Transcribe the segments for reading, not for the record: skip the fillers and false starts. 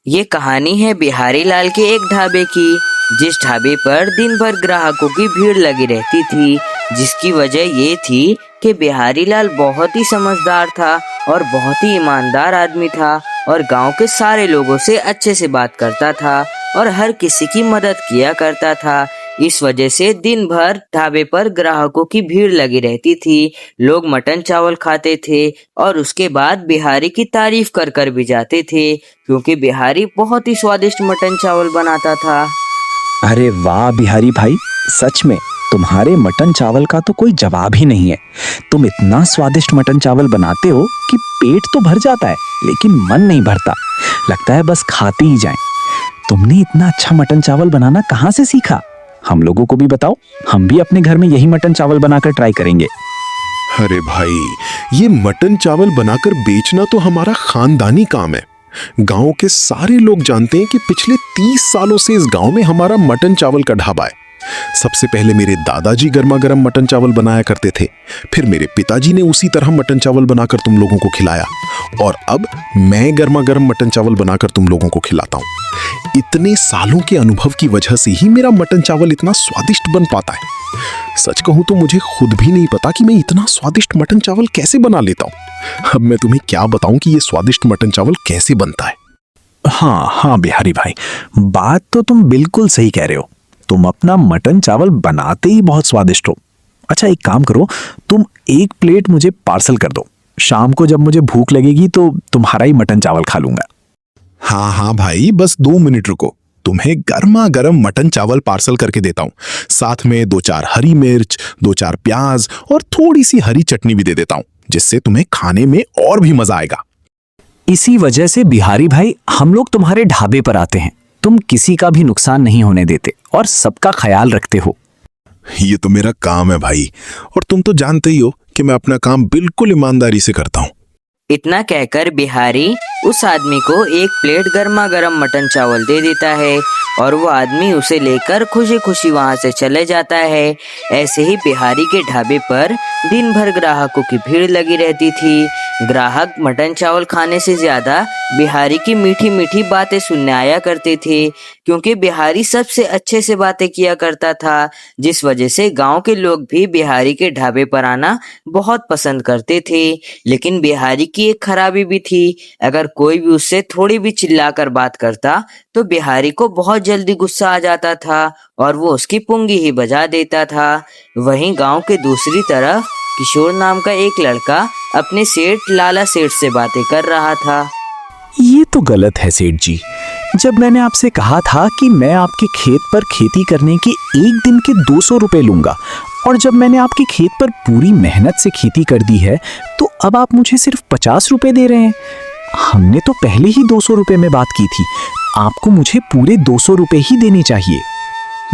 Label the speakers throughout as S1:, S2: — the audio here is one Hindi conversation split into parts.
S1: ये कहानी है बिहारी लाल के एक ढाबे की, जिस ढाबे पर दिन भर ग्राहकों की भीड़ लगी रहती थी। जिसकी वजह ये थी कि बिहारी लाल बहुत ही समझदार था और बहुत ही ईमानदार आदमी था और गांव के सारे लोगों से अच्छे से बात करता था और हर किसी की मदद किया करता था। इस वजह से दिन भर ढाबे पर ग्राहकों की भीड़ लगी रहती थी। लोग मटन चावल खाते थे और उसके बाद बिहारी की तारीफ कर कर भी जाते थे, क्योंकि बिहारी बहुत ही स्वादिष्ट मटन चावल बनाता था।
S2: अरे वाह बिहारी भाई, सच में तुम्हारे मटन चावल का तो कोई जवाब ही नहीं है। तुम इतना स्वादिष्ट मटन चावल बनाते हो कि पेट तो भर जाता है लेकिन मन नहीं भरता, लगता है बस खाते ही जाएं। तुमने इतना अच्छा मटन चावल बनाना कहाँ से सीखा? हम लोगों को भी बताओ, हम भी अपने घर में यही मटन चावल बनाकर ट्राई करेंगे।
S3: अरे भाई, ये मटन चावल बनाकर बेचना तो हमारा खानदानी काम है। गांव के सारे लोग जानते हैं कि पिछले 30 सालों से इस गांव में हमारा मटन चावल का ढाबा है। सबसे पहले मेरे दादाजी गर्मा गर्म मटन चावल बनाया करते थे, फिर मेरे पिताजी ने उसी तरह मटन चावल बनाकर तुम लोगों को खिलाया और अब मैं गर्मा गर्म मटन चावल बनाकर तुम लोगों को खिलाता हूँ। इतने सालों के अनुभव की वजह से ही मेरा मटन चावल इतना स्वादिष्ट बन पाता है। सच कहूं तो मुझे खुद भी नहीं पता कि मैं इतना स्वादिष्ट मटन चावल कैसे बना लेता हूँ। अब मैं तुम्हें क्या बताऊं कि ये स्वादिष्ट मटन चावल कैसे बनता है।
S2: हाँ बिहारी भाई, बात तो तुम बिल्कुल सही कह रहे हो। तुम अपना मटन चावल बनाते ही बहुत स्वादिष्ट हो। अच्छा, एक काम करो, तुम 1 प्लेट मुझे पार्सल कर दो। शाम को जब मुझे भूख लगेगी तो तुम्हारा ही मटन चावल खा लूंगा।
S3: हाँ भाई, बस 2 मिनट रुको, तुम्हें गर्मा गर्म मटन चावल पार्सल करके देता हूँ। साथ में 2-4 हरी मिर्च, 2-4 प्याज और थोड़ी सी हरी चटनी भी दे देता हूँ, जिससे तुम्हें खाने में और भी मजा आएगा।
S2: इसी वजह से बिहारी भाई, हम लोग तुम्हारे ढाबे पर आते हैं। तुम किसी का भी नुकसान नहीं होने देते और सबका ख्याल रखते हो।
S3: ये तो मेरा काम है भाई, और तुम तो जानते ही हो कि मैं अपना काम बिल्कुल ईमानदारी से करता हूँ।
S1: इतना कहकर बिहारी उस आदमी को 1 प्लेट गर्मा गर्म मटन चावल दे देता है और वो आदमी उसे लेकर खुशी खुशी वहां से चले जाता है। ऐसे ही बिहारी के ढाबे पर दिन भर ग्राहकों की भीड़ लगी रहती थी। ग्राहक मटन चावल खाने से ज्यादा बिहारी की मीठी मीठी बातें सुनने आया करते थे, क्योंकि बिहारी सबसे अच्छे से बातें किया करता था। जिस वजह से गांव के लोग भी बिहारी के ढाबे पर आना बहुत पसंद करते थे। लेकिन बिहारी की एक खराबी भी थी, अगर कोई भी उससे थोड़ी भी चिल्लाकर बात करता तो बिहारी को बहुत जल्दी गुस्सा आ जाता था और वो उसकी पुंगी ही बजा देता था। वहीं गांव के दूसरी तरफ किशोर नाम का एक लड़का अपने सेठ लाला सेठ से बातें कर रहा था।
S2: ये तो गलत है सेठ जी। जब मैंने आपसे कहा था कि मैं आपके खेत पर खेती करने के 1 दिन के 200 रुपए लूंगा, और जब मैंने आपके खेत पर पूरी मेहनत से खेती कर दी है तो अब आप मुझे सिर्फ 50 रुपए दे रहे हैं। हमने तो पहले ही 200 रुपए में बात की थी, आपको मुझे पूरे 200 रुपए ही देने चाहिए।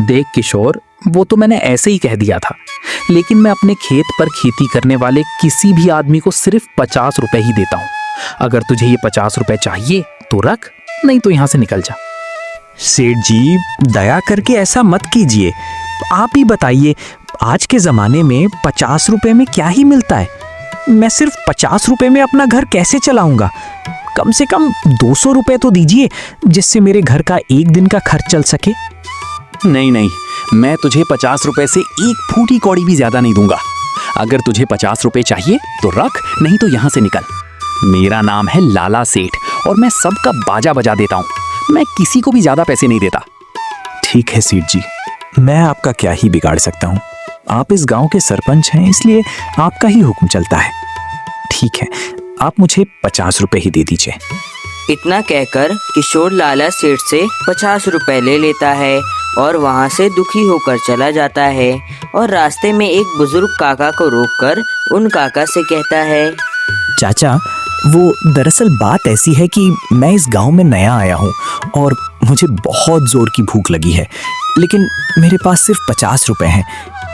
S4: देख किशोर, वो तो मैंने ऐसे ही कह दिया था, लेकिन मैं अपने खेत पर खेती करने वाले किसी भी आदमी को सिर्फ 50 रुपए ही देता हूँ। अगर तुझे ये 50 रुपए चाहिए तो रख, नहीं तो यहाँ से निकल जा।
S2: सेठ जी, दया करके ऐसा मत कीजिए। आप ही बताइए, आज के ज़माने में 50 रुपए में क्या ही मिलता है? मैं सिर्फ 50 रुपए में अपना घर कैसे चलाऊंगा? कम से कम 200 रुपए तो दीजिए, जिससे मेरे घर का 1 दिन का खर्च चल सके।
S4: नहीं, मैं तुझे 50 रुपए से 1 फूटी कौड़ी भी ज्यादा नहीं दूंगा। अगर तुझे 50 रुपए चाहिए तो रख, नहीं तो यहाँ से निकल। मेरा नाम है लाला सेठ और मैं सबका बाजा बजा देता हूँ। मैं किसी को भी ज्यादा पैसे नहीं देता।
S2: ठीक है सेठ जी, मैं आपका क्या ही बिगाड़ सकता हूँ। आप इस गांव के सरपंच हैं, इसलिए आपका ही हुक्म चलता है। ठीक है, आप मुझे 50 रुपए ही दे दीजिए।
S1: इतना कहकर किशोर लाला सेठ से 50 रुपए ले लेता है और वहां से दुखी होकर चला जाता है और रास्ते में एक बुजुर्ग काका को रोककर उन काका से कहता है,
S2: चाचा, वो दरअसल बात ऐसी है कि मैं इस गांव में नया आया हूँ और मुझे बहुत जोर की भूख लगी है, लेकिन मेरे पास सिर्फ 50 रुपए हैं।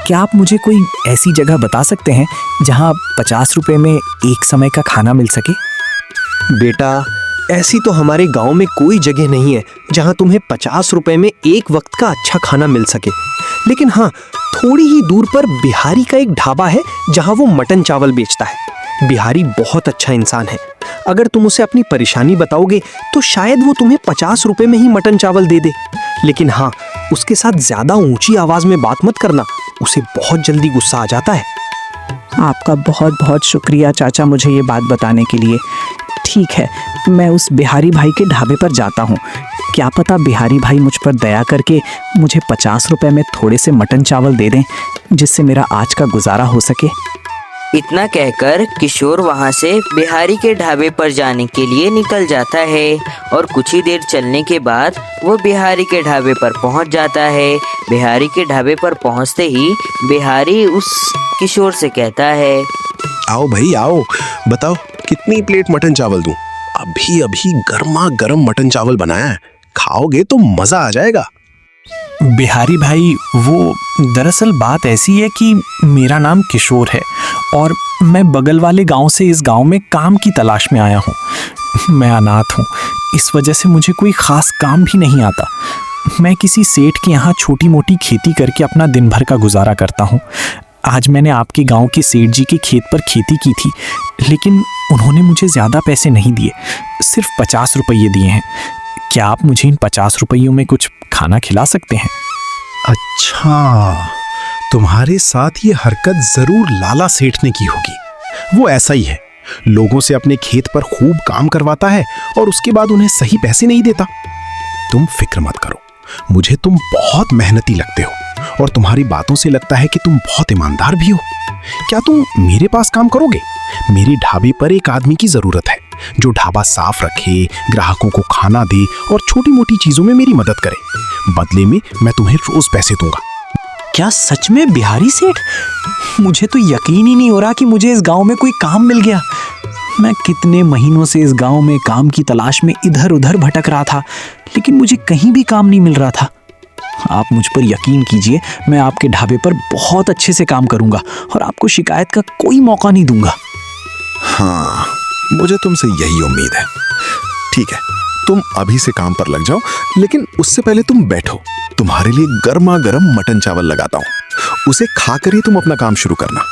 S2: क्या आप मुझे कोई ऐसी जगह बता सकते हैं जहाँ 50 रुपए में एक समय का खाना मिल सके?
S5: बेटा, ऐसी तो हमारे गांव में कोई जगह नहीं है जहां तुम्हें 50 रुपए में एक वक्त का अच्छा खाना मिल सके। लेकिन हाँ, थोड़ी ही दूर पर बिहारी का एक ढाबा है जहां वो मटन चावल बेचता है। बिहारी बहुत अच्छा इंसान है। अगर तुम उसे अपनी परेशानी बताओगे तो शायद वो तुम्हें 50 रुपए में ही मटन चावल दे दे। लेकिन हाँ, उसके साथ ज्यादा ऊंची आवाज में बात मत करना, उसे बहुत जल्दी गुस्सा आ जाता है।
S2: आपका बहुत बहुत शुक्रिया चाचा मुझे ये बात बताने के लिए। ठीक है, मैं उस बिहारी भाई के ढाबे पर जाता हूँ। क्या पता बिहारी भाई मुझ पर दया करके मुझे 50 रुपए में थोड़े से मटन चावल दे दें, जिससे मेरा आज का गुजारा हो सके।
S1: इतना कहकर किशोर वहां से बिहारी के ढाबे पर जाने के लिए निकल जाता है और कुछ ही देर चलने के बाद वो बिहारी के ढाबे पर पहुंच जाता है। बिहारी के ढाबे पर पहुंचते ही बिहारी उस किशोर से कहता है,
S3: आओ भाई आओ, बताओ कितनी प्लेट मटन चावल दूं? अभी अभी गर्मा गर्म मटन चावल बनाया है, खाओगे तो मजा आ जाएगा।
S5: बिहारी भाई, वो दरअसल बात ऐसी है कि मेरा नाम किशोर है और मैं बगल वाले गांव से इस गांव में काम की तलाश में आया हूँ। मैं अनाथ हूँ, इस वजह से मुझे कोई खास काम भी नहीं आता। मैं किसी सेठ के यहाँ छोटी मोटी खेती करके अपना दिन भर का गुजारा करता हूँ। आज मैंने आपके गांव के सेठ जी के खेत पर खेती की थी, लेकिन उन्होंने मुझे ज़्यादा पैसे नहीं दिए, सिर्फ 50 रुपये दिए हैं। क्या आप मुझे इन 50 रुपयों में कुछ खाना खिला सकते हैं?
S3: अच्छा, तुम्हारे साथ ये हरकत जरूर लाला सेठ ने की होगी। वो ऐसा ही है, लोगों से अपने खेत पर खूब काम करवाता है और उसके बाद उन्हें सही पैसे नहीं देता। तुम फिक्र मत करो, मुझे तुम बहुत मेहनती लगते हो और तुम्हारी बातों से लगता है कि तुम बहुत ईमानदार भी हो। क्या तुम मेरे पास काम करोगे? मेरे ढाबे पर एक आदमी की जरूरत है जो ढाबा साफ रखे, ग्राहकों को खाना दे और छोटी मोटी चीजों में मेरी मदद करे। बदले में मैं तुम्हें रोज पैसे दूंगा।
S5: क्या सच में बिहारी सेठ? मुझे तो यकीन ही नहीं हो रहा कि मुझे इस गांव में कोई काम मिल गया। मैं कितने महीनों से इस गांव में काम की तलाश में इधर उधर भटक रहा था, लेकिन मुझे कहीं भी काम नहीं मिल रहा था। आप मुझ पर यकीन कीजिए, मैं आपके ढाबे पर बहुत अच्छे से काम करूंगा और आपको शिकायत का कोई मौका नहीं दूंगा।
S3: हाँ, मुझे तुमसे यही उम्मीद है। ठीक है, तुम अभी से काम पर लग जाओ, लेकिन उससे पहले तुम बैठो, तुम्हारे लिए गर्मा गर्म मटन चावल लगाता हूँ, उसे खाकर ही तुम अपना काम शुरू करना।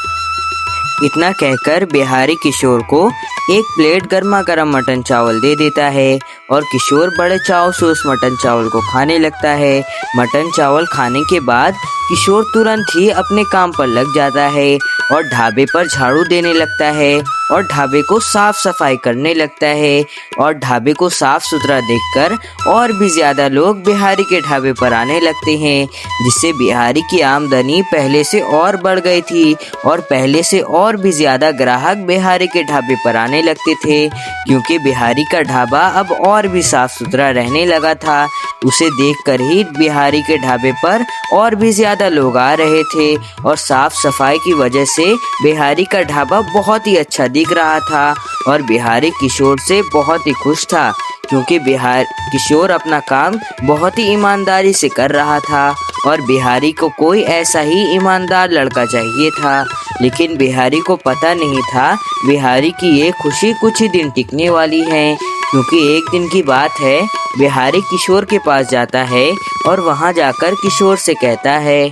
S1: इतना कहकर बिहारी किशोर को एक प्लेट गर्मा गर्म मटन चावल दे देता है और किशोर बड़े चाव से उस मटन चावल को खाने लगता है। मटन चावल खाने के बाद किशोर तुरंत ही अपने काम पर लग जाता है और ढाबे पर झाड़ू देने लगता है और ढाबे को साफ सफाई करने लगता है और ढाबे को साफ सुथरा देखकर और भी ज़्यादा लोग बिहारी के ढाबे पर आने लगते हैं, जिससे बिहारी की आमदनी पहले से और बढ़ गई थी और पहले से और भी ज़्यादा ग्राहक बिहारी के ढाबे पर आने लगते थे, क्योंकि बिहारी का ढाबा अब और भी साफ सुथरा रहने लगा था। उसे देखकर ही बिहारी के ढाबे पर और भी ज़्यादा लोग आ रहे थे और साफ सफाई की वजह से बिहारी का ढाबा बहुत ही अच्छा दिख रहा था और बिहारी किशोर से बहुत ही खुश था, क्योंकि किशोर अपना काम बहुत ही ईमानदारी से कर रहा था और बिहारी को कोई ऐसा ही ईमानदार लड़का चाहिए था। लेकिन बिहारी को पता नहीं था बिहारी की ये खुशी कुछ ही दिन टिकने वाली है, क्योंकि एक दिन की बात है, बिहारी किशोर के पास जाता है और वहाँ जाकर किशोर से कहता है,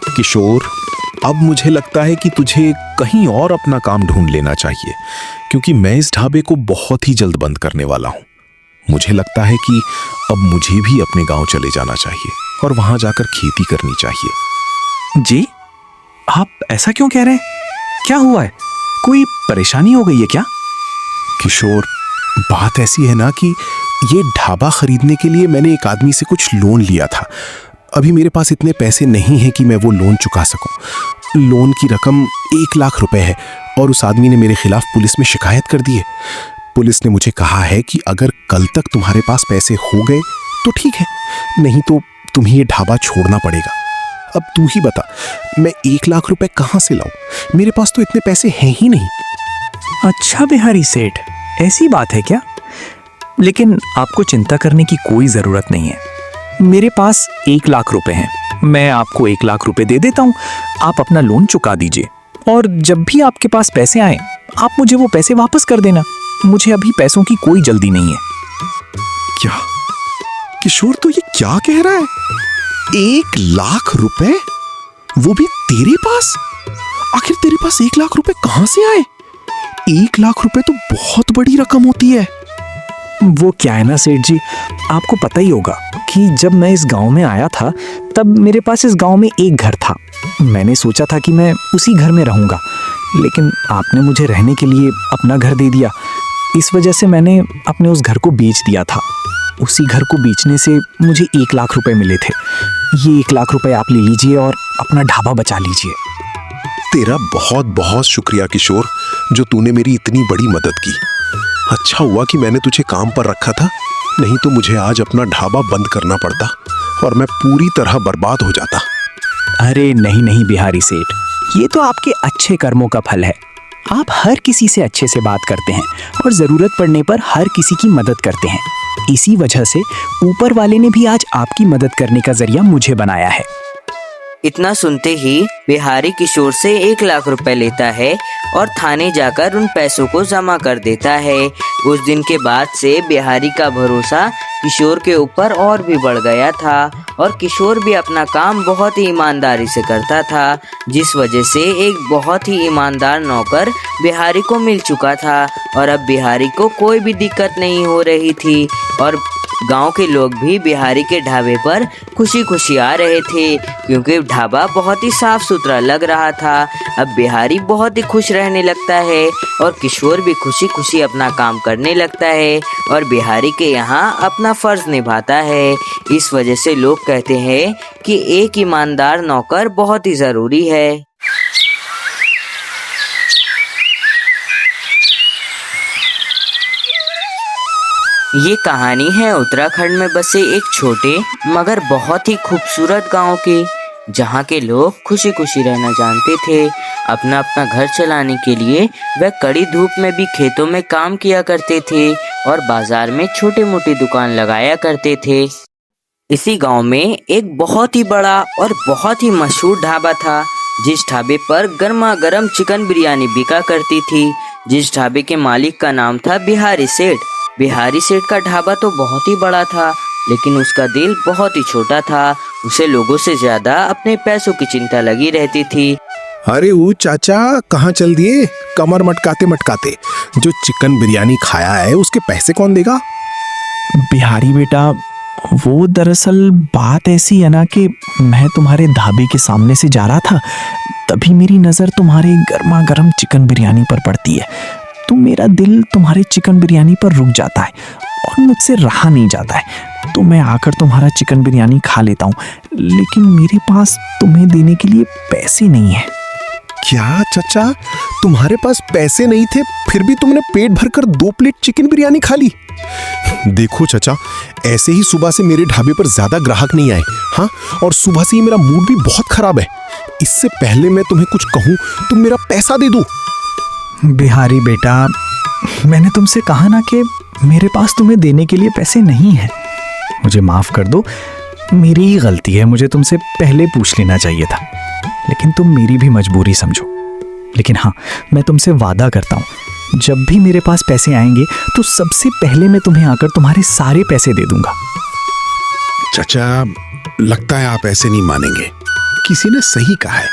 S3: किशोर, अब मुझे लगता है कि तुझे कहीं और अपना काम ढूंढ लेना चाहिए, क्योंकि मैं इस ढाबे को बहुत ही जल्द बंद करने वाला हूँ। मुझे लगता है कि अब मुझे भी अपने गांव चले जाना चाहिए और वहां जाकर खेती करनी चाहिए।
S5: जी, आप ऐसा क्यों कह रहे हैं? क्या हुआ है? कोई परेशानी हो गई है क्या?
S3: किशोर, बात ऐसी है ना कि ये ढाबा खरीदने के लिए मैंने एक आदमी से कुछ लोन लिया था। अभी मेरे पास इतने पैसे नहीं हैं कि मैं वो लोन चुका सकूं। लोन की रकम 1 लाख रुपए है और उस आदमी ने मेरे खिलाफ पुलिस में शिकायत कर दी है। पुलिस ने मुझे कहा है कि अगर कल तक तुम्हारे पास पैसे हो गए तो ठीक है, नहीं तो तुम्हें ये ढाबा छोड़ना पड़ेगा। अब तू ही बता, मैं 1 लाख रुपए कहाँ से लाऊं? मेरे पास तो इतने पैसे हैं ही नहीं।
S5: अच्छा बिहारी सेठ, ऐसी बात है क्या? लेकिन आपको चिंता करने की कोई जरूरत नहीं है। मेरे पास 1 लाख रुपए हैं, मैं आपको 1 लाख रुपए दे देता हूँ। आप अपना लोन चुका दीजिए और जब भी आपके पास पैसे आए आप मुझे वो पैसे वापस कर देना। मुझे अभी पैसों की कोई जल्दी नहीं है।
S3: क्या किशोर, तो ये क्या कह रहा है? 1 लाख रुपए, वो भी तेरे पास? आखिर तेरे पास 1 लाख रुपए कहां से आए? 1 लाख रुपए तो बहुत बड़ी रकम होती है।
S2: वो क्या है ना सेठ जी, आपको पता ही होगा कि जब मैं इस गांव में आया था तब मेरे पास इस गांव में एक घर था। मैंने सोचा था कि मैं उसी घर में रहूंगा, लेकिन आपने मुझे रहने के लिए अपना घर दे दिया। इस वजह से मैंने अपने उस घर को बेच दिया था। उसी घर को बेचने से मुझे 1 लाख रुपए मिले थे। ये 1 लाख रुपए आप ले लीजिए और अपना ढाबा बचा लीजिए।
S3: तेरा बहुत बहुत शुक्रिया किशोर, जो तूने मेरी इतनी बड़ी मदद की। अच्छा हुआ कि मैंने तुझे काम पर रखा था, नहीं तो मुझे आज अपना ढाबा बंद करना पड़ता और मैं पूरी तरह बर्बाद हो जाता।
S2: अरे नहीं नहीं बिहारी सेठ, ये तो आपके अच्छे कर्मों का फल है। आप हर किसी से अच्छे से बात करते हैं और जरूरत पड़ने पर हर किसी की मदद करते हैं। इसी वजह से ऊपर वाले ने भी आज आपकी मदद करने का जरिया मुझे बनाया है।
S1: इतना सुनते ही बिहारी किशोर से 1 लाख रुपए लेता है और थाने जाकर उन पैसों को जमा कर देता है। उस दिन के बाद से बिहारी का भरोसा किशोर के ऊपर और भी बढ़ गया था और किशोर भी अपना काम बहुत ही ईमानदारी से करता था, जिस वजह से एक बहुत ही ईमानदार नौकर बिहारी को मिल चुका था और अब बिहारी को कोई भी दिक्कत नहीं हो रही थी और गांव के लोग भी बिहारी के ढाबे पर खुशी खुशी आ रहे थे, क्योंकि ढाबा बहुत ही साफ सुथरा लग रहा था। अब बिहारी बहुत ही खुश रहने लगता है और किशोर भी खुशी खुशी अपना काम करने लगता है और बिहारी के यहाँ अपना फर्ज निभाता है। इस वजह से लोग कहते हैं कि एक ईमानदार नौकर बहुत ही ज़रूरी है। ये कहानी है उत्तराखंड में बसे एक छोटे मगर बहुत ही खूबसूरत गांव की, जहां के लोग खुशी खुशी रहना जानते थे। अपना अपना घर चलाने के लिए वह कड़ी धूप में भी खेतों में काम किया करते थे और बाजार में छोटी मोटी दुकान लगाया करते थे। इसी गांव में एक बहुत ही बड़ा और बहुत ही मशहूर ढाबा था, जिस ढाबे पर गर्मा गर्म चिकन बिरयानी बिका करती थी। जिस ढाबे के मालिक का नाम था बिहारी सेठ। बिहारी सेठ का ढाबा तो बहुत ही बड़ा था, लेकिन उसका दिल बहुत ही छोटा था। उसे लोगों से ज्यादा अपने पैसों की चिंता लगी रहती थी।
S3: अरे वो चाचा कहाँ चल दिए, कमर मटकाते मटकाते। जो चिकन बिरयानी खाया है उसके पैसे कौन देगा?
S5: बिहारी बेटा, वो दरअसल बात ऐसी है ना कि मैं तुम्हारे ढाबे के सामने से जा रहा था, तभी मेरी नज़र तुम्हारे गर्मा गर्म चिकन बिरयानी पर पड़ती है। तो मेरा दिल तुम्हारे चिकन बिरयानी पर रुक जाता है और मुझसे रहा नहीं जाता है। तो मैं आकर तुम्हारा चिकन बिरयानी खा लेता हूँ, लेकिन मेरे पास तुम्हें देने के लिए पैसे नहीं है।
S3: क्या चाचा, तुम्हारे पास पैसे नहीं थे फिर भी तुमने पेट भरकर 2 प्लेट चिकन बिरयानी खा ली? देखो चाचा, ऐसे ही सुबह से मेरे ढाबे पर ज्यादा ग्राहक नहीं आए। हाँ, और सुबह से ही मेरा मूड भी बहुत खराब है। इससे पहले मैं तुम्हें कुछ कहूँ तुम मेरा पैसा दे दो।
S5: बिहारी बेटा, मैंने तुमसे कहा ना कि मेरे पास तुम्हें देने के लिए पैसे नहीं हैं। मुझे माफ़ कर दो, मेरी ही गलती है। मुझे तुमसे पहले पूछ लेना चाहिए था, लेकिन तुम मेरी भी मजबूरी समझो। लेकिन हाँ, मैं तुमसे वादा करता हूँ, जब भी मेरे पास पैसे आएंगे तो सबसे पहले मैं तुम्हें आकर तुम्हारे सारे पैसे दे दूंगा।
S3: चाचा, लगता है आप ऐसे नहीं मानेंगे। किसी ने सही कहा है,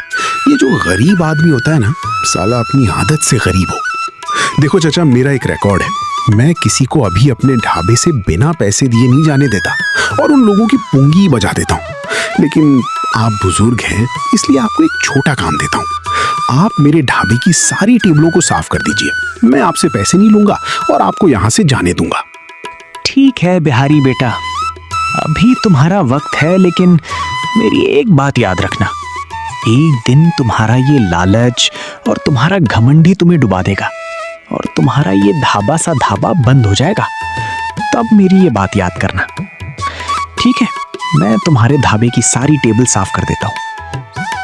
S3: ये जो गरीब आदमी होता है ना, साला अपनी आदत से गरीब हो। देखो चाचा, मेरा एक रिकॉर्ड है, मैं किसी को अभी अपने ढाबे से बिना पैसे दिए नहीं जाने देता और उन लोगों की पूंगी बजा देता हूँ। लेकिन आप बुजुर्ग हैं, इसलिए आपको एक छोटा काम देता हूँ। आप मेरे ढाबे की सारी टेबलों को साफ कर दीजिए। मैं आपसे पैसे नहीं लूंगा और आपको यहाँ से जाने दूंगा।
S2: ठीक है बिहारी बेटा, अभी तुम्हारा वक्त है, लेकिन मेरी एक बात याद रखना, एक दिन तुम्हारा ये लालच और तुम्हारा घमंड ही तुम्हें डुबा देगा और तुम्हारा ये ढाबा सा ढाबा बंद हो जाएगा। तब मेरी ये बात याद करना, ठीक है? मैं तुम्हारे ढाबे की सारी टेबल साफ कर देता हूँ।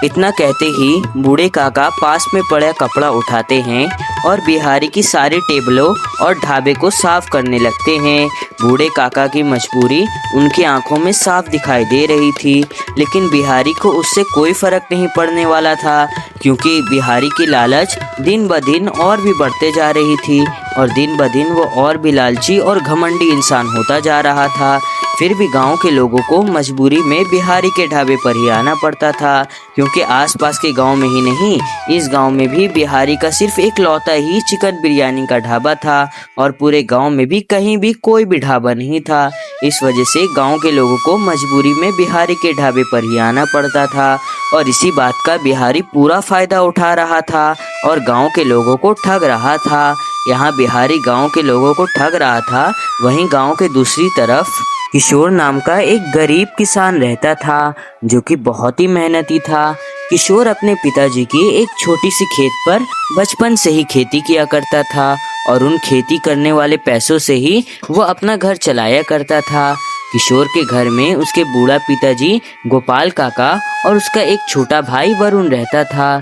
S1: इतना कहते ही बूढ़े काका पास में पड़ा कपड़ा उठाते हैं और बिहारी की सारी टेबलों और ढाबे को साफ करने लगते हैं। बूढ़े काका की मजबूरी उनकी आंखों में साफ दिखाई दे रही थी, लेकिन बिहारी को उससे कोई फर्क नहीं पड़ने वाला था, क्योंकि बिहारी की लालच दिन ब दिन और भी बढ़ते जा रही थी। और दिन ब दिन वो और भी लालची और घमंडी इंसान होता जा रहा था। फिर भी गांव के लोगों को मजबूरी में बिहारी के ढाबे पर ही आना पड़ता था, क्योंकि आसपास के गांव में ही नहीं, इस गांव में भी बिहारी का सिर्फ एक लौता ही चिकन बिरयानी का ढाबा था और पूरे गांव में भी कहीं भी कोई भी ढाबा नहीं था। इस वजह से गांव के लोगों को मजबूरी में बिहारी के ढाबे पर ही आना पड़ता था और इसी बात का बिहारी पूरा फायदा उठा रहा था और गांव के लोगों को ठग रहा था। यहाँ बिहारी गांव के लोगों को ठग रहा था, वहीं गांव के दूसरी तरफ किशोर नाम का एक गरीब किसान रहता था जो कि बहुत ही मेहनती था। किशोर अपने पिताजी की एक छोटी सी खेत पर बचपन से ही खेती किया करता था और उन खेती करने वाले पैसों से ही वो अपना घर चलाया करता था। किशोर के घर में उसके बूढ़ा पिताजी गोपाल काका और उसका एक छोटा भाई वरुण रहता था।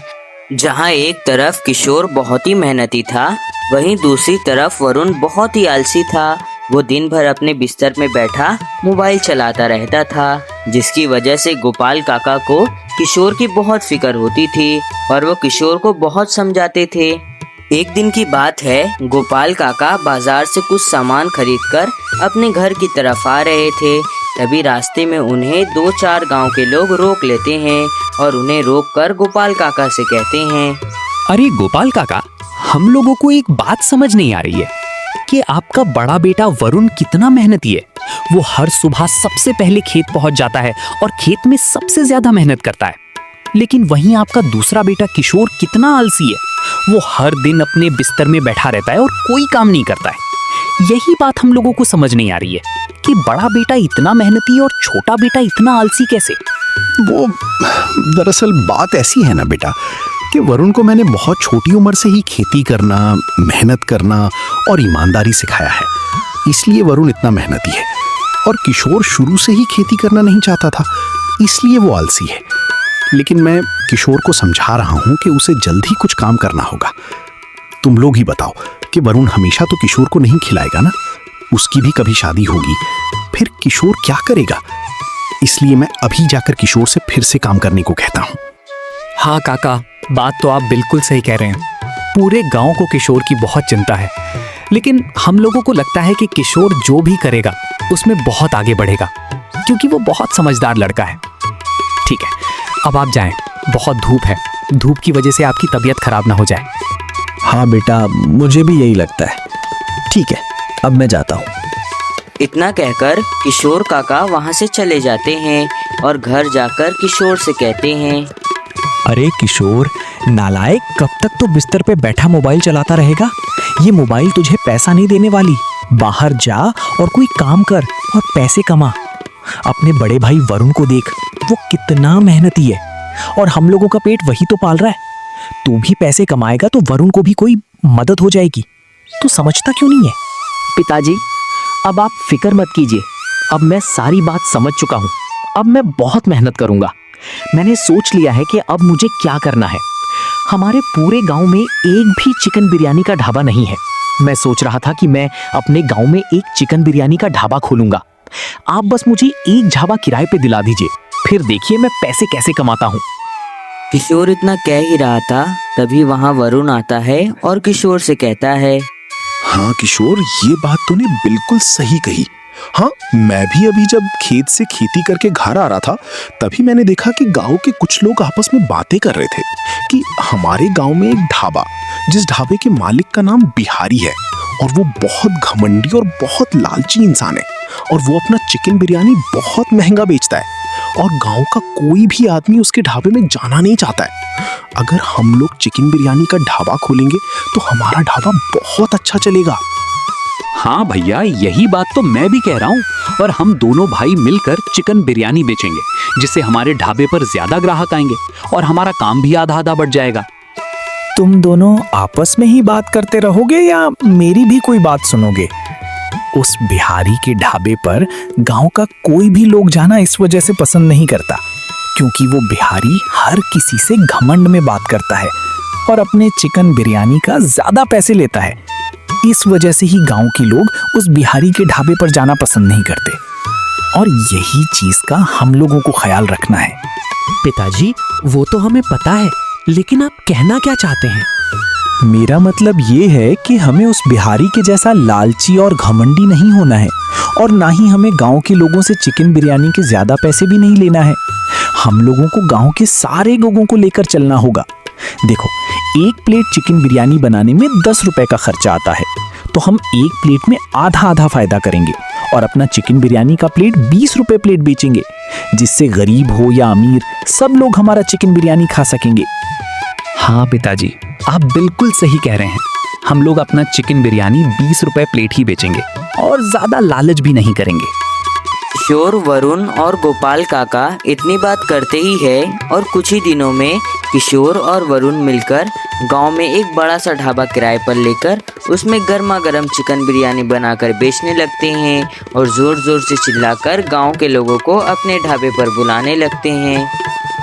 S1: जहाँ एक तरफ किशोर बहुत ही मेहनती था, वहीं दूसरी तरफ वरुण बहुत ही आलसी था। वो दिन भर अपने बिस्तर में बैठा मोबाइल चलाता रहता था, जिसकी वजह से गोपाल काका को किशोर की बहुत फिक्र होती थी और वो किशोर को बहुत समझाते थे। एक दिन की बात है, गोपाल काका बाजार से कुछ सामान खरीदकर अपने घर की तरफ आ रहे थे। तभी रास्ते में उन्हें 2-4 गांव के लोग रोक लेते हैं और उन्हें रोककर गोपाल काका से कहते हैं,
S4: अरे गोपाल काका, हम लोगों को एक बात समझ नहीं आ रही है कि आपका बड़ा बेटा वरुण कितना मेहनती है। वो हर सुबह सबसे पहले खेत पहुंच जाता है और खेत में सबसे ज्यादा मेहनत करता है, लेकिन वहीं आपका दूसरा बेटा किशोर कितना आलसी है। वो हर दिन अपने बिस्तर में बैठा रहता है और कोई काम नहीं करता है। यही बात हम लोगों को समझ नहीं आ रही है कि बड़ा बेटा इतना मेहनती और छोटा बेटा इतना आलसी कैसे।
S6: वो दरअसल बात ऐसी है ना बेटा कि वरुण को मैंने बहुत छोटी उम्र से ही खेती करना, मेहनत करना और ईमानदारी सिखाया है, इसलिए वरुण इतना मेहनती है। और किशोर शुरू से ही खेती करना नहीं चाहता था, इसलिए वो आलसी है। लेकिन मैं किशोर को समझा रहा हूं कि उसे जल्द ही कुछ काम करना होगा। तुम लोग ही बताओ कि वरुण हमेशा तो किशोर को नहीं खिलाएगा ना, उसकी भी कभी शादी होगी, फिर किशोर क्या करेगा? इसलिए मैं अभी जाकर किशोर से फिर से काम करने को कहता हूँ।
S5: हाँ काका, बात तो आप बिल्कुल सही कह रहे हैं। पूरे गांव को किशोर की बहुत चिंता है, लेकिन हम लोगों को लगता है कि किशोर जो भी करेगा उसमें बहुत आगे बढ़ेगा, क्योंकि वो बहुत समझदार लड़का है। ठीक है, अब आप जाएं, बहुत धूप है, धूप की वजह से आपकी तबीयत खराब ना हो जाए।
S2: हाँ बेटा, मुझे भी यही लगता है। ठीक है, अब मैं जाता हूँ।
S1: इतना कहकर किशोर काका वहाँ से चले जाते हैं और घर जाकर किशोर से कहते हैं,
S5: अरे किशोर नालायक, कब तक तो बिस्तर पे बैठा मोबाइल चलाता रहेगा? ये मोबाइल तुझे पैसा नहीं देने वाली। बाहर जा और कोई काम कर और पैसे कमा। अपने बड़े भाई वरुण को देख, वो कितना मेहनती है और हम लोगों का पेट वही तो पाल रहा है। तू भी पैसे कमाएगा तो वरुण को भी कोई मदद हो जाएगी। तू समझता क्यों नहीं है?
S4: पिताजी, अब आप फिक्र मत कीजिए, अब मैं सारी बात समझ चुका हूँ। अब मैं बहुत मेहनत करूँगा। मैंने सोच लिया है कि अब मुझे क्या करना है। हमारे पूरे गांव में एक भी चिकन बिरयानी का ढाबा नहीं है। मैं सोच रहा था कि मैं अपने गांव में एक चिकन बिरयानी का ढाबा खोलूंगा। आप बस मुझे एक ढाबा किराए पे दिला दीजिए, फिर देखिए मैं पैसे कैसे कमाता हूँ।
S1: किशोर इतना कह ही रहा था, तभी वहाँ वरुण आता है और किशोर से कहता है,
S3: हाँ किशोर, ये बात तूने बिल्कुल सही कही। हाँ, मैं भी अभी जब खेत से खेती करके घर आ रहा था, तभी मैंने देखा कि गांव के कुछ लोग आपस में बातें कर रहे थे कि हमारे गांव में एक ढाबा, जिस ढाबे के मालिक का नाम बिहारी है और वो बहुत घमंडी और बहुत लालची इंसान है और वो अपना चिकन बिरयानी बहुत महंगा बेचता है और गांव का कोई भी आदमी उसके ढाबे में जाना नहीं चाहता है। अगर हम लोग चिकन बिरयानी का ढाबा खोलेंगे तो हमारा ढाबा बहुत अच्छा चलेगा।
S4: हाँ भैया, यही बात तो मैं भी कह रहा हूँ। और हम दोनों भाई मिलकर चिकन बिरयानी बेचेंगे, जिससे हमारे ढाबे पर ज्यादा ग्राहक आएंगे और हमारा काम भी आधा आधा बढ़ जाएगा।
S5: तुम दोनों आपस में ही बात करते रहोगे या मेरी भी कोई बात सुनोगे? उस बिहारी के ढाबे पर गांव का कोई भी लोग जाना इस वजह से पसंद नहीं करता, क्योंकि वो बिहारी हर किसी से घमंड में बात करता है और अपने चिकन बिरयानी का ज्यादा पैसे लेता है। इस वजह से ही गांव के लोग उस बिहारी के ढाबे पर जाना पसंद नहीं करते और यही चीज का हम लोगों को ख्याल रखना है।
S7: पिताजी, वो तो हमें पता है, लेकिन आप कहना क्या चाहते हैं?
S5: मेरा मतलब ये है कि हमें उस बिहारी के जैसा लालची और घमंडी नहीं होना है, और ना ही हमें गांव के लोगों से चिकन बिरयानी के ज्यादा पैसे भी नहीं लेना है। हम लोगों को गांव के सारे लोगों को लेकर चलना होगा। देखो, एक प्लेट चिकन बिरयानी बनाने में 10 रुपए का खर्चा आता है, तो हम एक प्लेट में आधा आधा फायदा करेंगे और अपना चिकन बिरयानी का प्लेट 20 रुपए प्लेट बेचेंगे, जिससे गरीब हो या अमीर सब लोग हमारा चिकन बिरयानी खा सकेंगे।
S4: हाँ पिताजी, आप बिल्कुल सही कह रहे हैं। हम लोग अपना चिकन बिरयानी 20 रुपए प्लेट ही बेचेंगे और ज्यादा लालच भी नहीं करेंगे।
S1: किशोर, वरुण और गोपाल काका इतनी बात करते ही है और कुछ ही दिनों में किशोर और वरुण मिलकर गांव में एक बड़ा सा ढाबा किराए पर लेकर उसमें गर्मा गर्म चिकन बिरयानी बनाकर बेचने लगते हैं और जोर जोर से चिल्लाकर गांव के लोगों को अपने ढाबे पर बुलाने लगते हैं।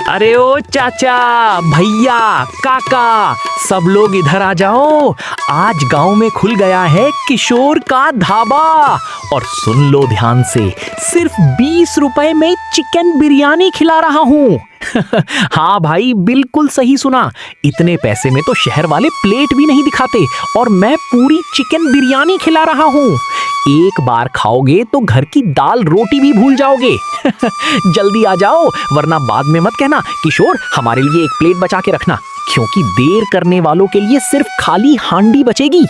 S5: अरे ओ चाचा, भैया, काका, सब लोग इधर आ जाओ। आज गांव में खुल गया है किशोर का ढाबा, और सुन लो ध्यान से, सिर्फ 20 रुपए में चिकन बिरयानी खिला रहा हूँ। हाँ भाई, बिल्कुल सही सुना। इतने पैसे में तो शहर वाले प्लेट भी नहीं दिखाते, और मैं पूरी चिकन बिरयानी खिला रहा हूँ। एक बार खाओगे तो घर की दाल रोटी भी भूल जाओगे। जल्दी आ जाओ, वरना बाद में मत कहना किशोर हमारे लिए एक प्लेट बचा के रखना, क्योंकि देर करने वालों के लिए सिर्फ खाली हांडी बचेगी।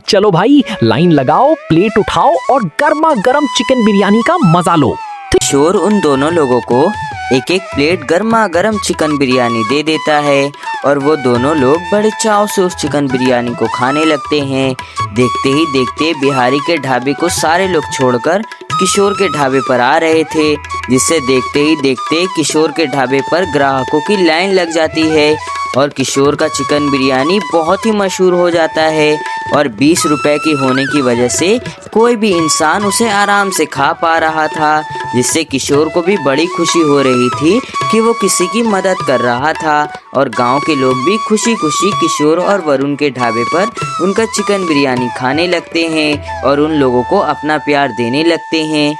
S5: चलो भाई, लाइन लगाओ, प्लेट उठाओ और गर्मा गर्म चिकन बिरयानी का मजा लो।
S1: किशोर उन दोनों लोगों को एक एक प्लेट गर्मा गर्म चिकन बिरयानी दे देता है और वो दोनों लोग बड़े चाव से उस चिकन बिरयानी को खाने लगते हैं। देखते ही देखते बिहारी के ढाबे को सारे लोग छोड़कर किशोर के ढाबे पर आ रहे थे, जिससे देखते ही देखते किशोर के ढाबे पर ग्राहकों की लाइन लग जाती है और किशोर का चिकन बिरयानी बहुत ही मशहूर हो जाता है और 20 रुपए की होने की वजह से कोई भी इंसान उसे आराम से खा पा रहा था, जिससे किशोर को भी बड़ी खुशी हो रही थी कि वो किसी की मदद कर रहा था। और गांव के लोग भी खुशी खुशी किशोर और वरुण के ढाबे पर उनका चिकन बिरयानी खाने लगते हैं और उन लोगों को अपना प्यार देने लगते हैं।